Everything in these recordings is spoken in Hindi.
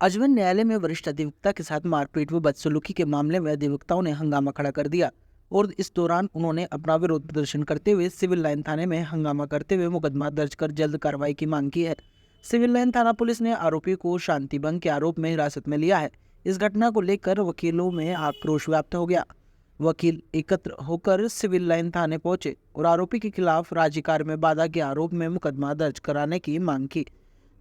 अजमेर न्यायालय में वरिष्ठ अधिवक्ता के साथ मारपीट व बदसलूकी के मामले में अधिवक्ताओं ने हंगामा खड़ा कर दिया और इस दौरान उन्होंने अपना विरोध प्रदर्शन करते हुए सिविल लाइन थाने में हंगामा करते हुए मुकदमा दर्ज कर जल्द कार्रवाई की मांग की है। सिविल लाइन थाना पुलिस ने आरोपी को शांति भंग के आरोप में हिरासत में लिया है। इस घटना को लेकर वकीलों में आक्रोश व्याप्त हो गया। वकील एकत्र होकर सिविल लाइन थाने पहुंचे और आरोपी के खिलाफ राज्य कार्य में बाधा के आरोप में मुकदमा दर्ज कराने की मांग की।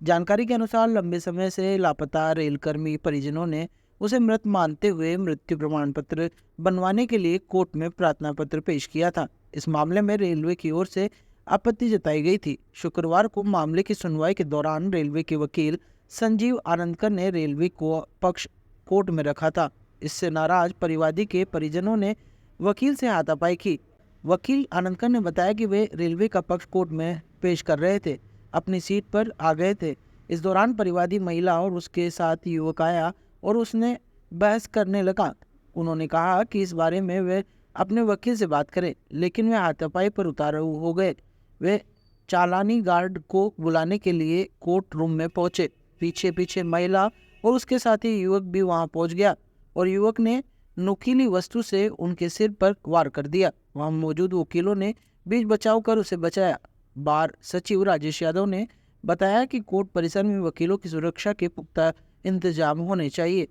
जानकारी के अनुसार लंबे समय से लापता रेलकर्मी परिजनों ने उसे मृत मानते हुए मृत्यु प्रमाण पत्र बनवाने के लिए कोर्ट में प्रार्थना पत्र पेश किया था। इस मामले में रेलवे की ओर से आपत्ति जताई गई थी। शुक्रवार को मामले की सुनवाई के दौरान रेलवे के वकील संजीव आनंदकर ने रेलवे को पक्ष कोर्ट में रखा था। इससे नाराज परिवादी के परिजनों ने वकील से हाथापाई की। वकील आनंदकर ने बताया कि वे रेलवे का पक्ष कोर्ट में पेश कर रहे थे, अपनी सीट पर आ गए थे। इस दौरान परिवादी महिला और उसके साथ युवक आया और उसने बहस करने लगा। उन्होंने कहा कि इस बारे में वे अपने वकील से बात करें, लेकिन वे हाथापाई पर उतारू हो गए। वे चालानी गार्ड को बुलाने के लिए कोर्ट रूम में पहुंचे। पीछे पीछे महिला और उसके साथी युवक भी वहां पहुंच गया और युवक ने नुकीली वस्तु से उनके सिर पर वार कर दिया। वहां मौजूद वकीलों ने बीच बचाव कर उसे बचाया। बार सचिव राजेश यादव ने बताया कि कोर्ट परिसर में वकीलों की सुरक्षा के पुख्ता इंतजाम होने चाहिए।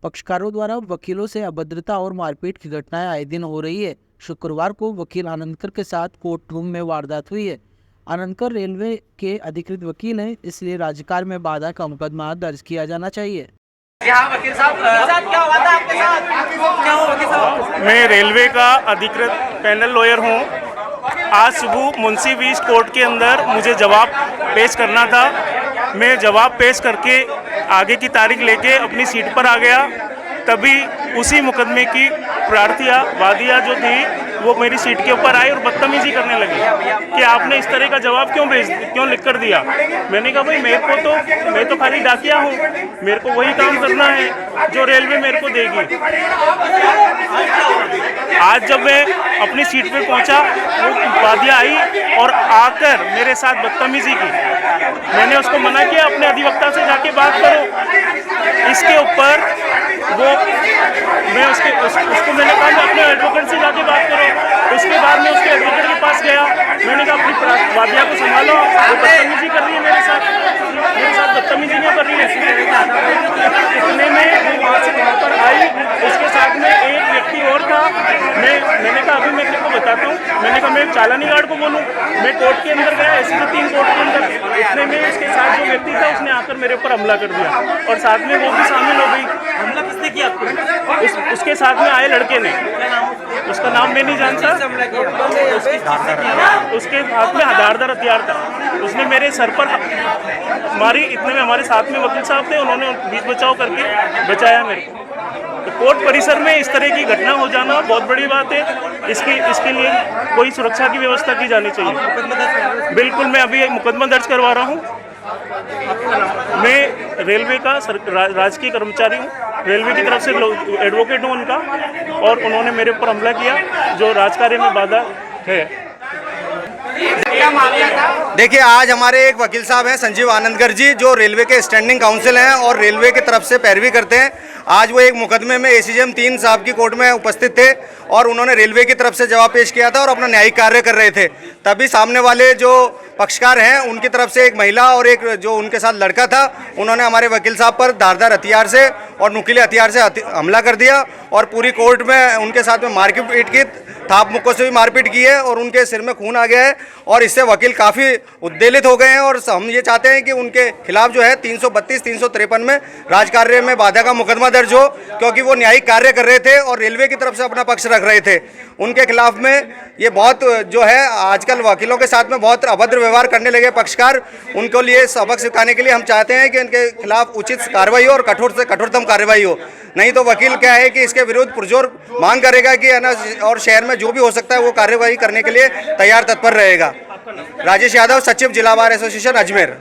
पक्षकारों द्वारा वकीलों से अभद्रता और मारपीट की घटनाएं आए दिन हो रही है। शुक्रवार को वकील आनंदकर के साथ कोर्ट रूम में वारदात हुई है। आनंदकर रेलवे के अधिकृत वकील हैं, इसलिए राज्यकार्य में बाधा का मुकदमा दर्ज किया जाना चाहिए। वकील साहब क्या हुआ था आपके साथ? क्या हुआ वकील साहब? मैं रेलवे का अधिकृत पैनल लॉयर हूँ। आज सुबह मुंशी बीच कोर्ट के अंदर मुझे जवाब पेश करना था। मैं जवाब पेश करके आगे की तारीख लेके अपनी सीट पर आ गया। तभी उसी मुकदमे की प्रार्थियाँ वादियाँ जो थी वो मेरी सीट के ऊपर आई और बदतमीजी करने लगी कि आपने इस तरह का जवाब क्यों लिख कर दिया। मैंने कहा भाई मैं तो खाली डाकिया हूँ, मेरे को वही काम करना है जो रेलवे मेरे को देगी। आज जब मैं अपनी सीट पे पहुंचा वो वादियाँ आई और आकर मेरे साथ बदतमीजी की। मैंने उसको मना किया अपने अधिवक्ता से जाके बात करो। इसके ऊपर उसको मैंने कहा मैं अपने एडवोकेट से जाके बात करो। उसके बाद मैं उसके एडवोकेट के पास गया। मैंने कहा अपनी वादिया को संभालो, वो बदतमीजी कर रही है मेरे साथ बदतमीजी नहीं कर रही है। इतने में वहाँ से वहाँ पर आई, उसके साथ में एक व्यक्ति और था। मैंने कहा अभी मैं तेरे को बताता हूँ। मैंने कहा मैं चालानी गार्ड को बोलूँ। मैं कोर्ट के अंदर गया, ऐसे तो 3 कोर्ट के अंदर। इतने में उसके साथ जो व्यक्ति था उसने आकर मेरे ऊपर हमला कर दिया और साथ में वो भी शामिल हो गई। हमला किसने किया आपको? उसके साथ में आए लड़के ने, उसका नाम मैं नहीं जानता। उसके हाथ में धारदार हथियार था। उसने मेरे सर पर मारी। इतने में हमारे साथ में वकील साहब थे, उन्होंने बीच बचाव करके बचाया मेरे को। तो कोर्ट परिसर में इस तरह की घटना हो जाना बहुत बड़ी बात है। इसके लिए कोई सुरक्षा की व्यवस्था की जानी चाहिए। बिल्कुल, मैं अभी एक मुकदमा दर्ज करवा रहा हूँ। मैं रेलवे का राजकीय कर्मचारी हूँ। रेलवे की तरफ से एडवोकेट हूँ उनका, और उन्होंने मेरे ऊपर हमला किया जो राजकार्य में बाधा है। देखिए, आज हमारे एक वकील साहब हैं संजीव आनंदकर जी, जो रेलवे के स्टैंडिंग काउंसिल हैं और रेलवे की तरफ से पैरवी करते हैं। आज वो एक मुकदमे में ACJM 3 साहब की कोर्ट में उपस्थित थे और उन्होंने रेलवे की तरफ से जवाब पेश किया था और अपना न्यायिक कार्य कर रहे थे। तभी सामने वाले जो पक्षकार हैं उनकी तरफ से एक महिला और एक जो उनके साथ लड़का था, उन्होंने हमारे वकील साहब पर धारदार हथियार से और नुकीले हथियार से हमला कर दिया और पूरी कोर्ट में उनके साथ में मारपीट की, थाप मुक्कों से भी मारपीट की है और उनके सिर में खून आ गया है। और इससे वकील काफ़ी उद्वेलित हो गए हैं और हम ये चाहते हैं कि उनके खिलाफ जो है 332, 353 में राजकार्य में बाधा का मुकदमा दर्ज हो, क्योंकि वो न्यायिक कार्य कर रहे थे और रेलवे की तरफ से अपना पक्ष रख रहे थे। उनके खिलाफ में ये बहुत जो है आजकल वकीलों के साथ में बहुत अभद्र व्यवहार करने लगे पक्षकार। उनको लिए सबक सिखाने के लिए हम चाहते हैं कि इनके खिलाफ उचित कार्रवाई हो और कठोर से कठोरतम कार्रवाई हो। नहीं तो वकील क्या है कि इसके विरुद्ध पुरजोर मांग करेगा कि है ना, और शहर में जो भी हो सकता है वो कार्रवाई करने के लिए तैयार तत्पर रहेगा। राजेश यादव, सचिव जिला बार एसोसिएशन अजमेर।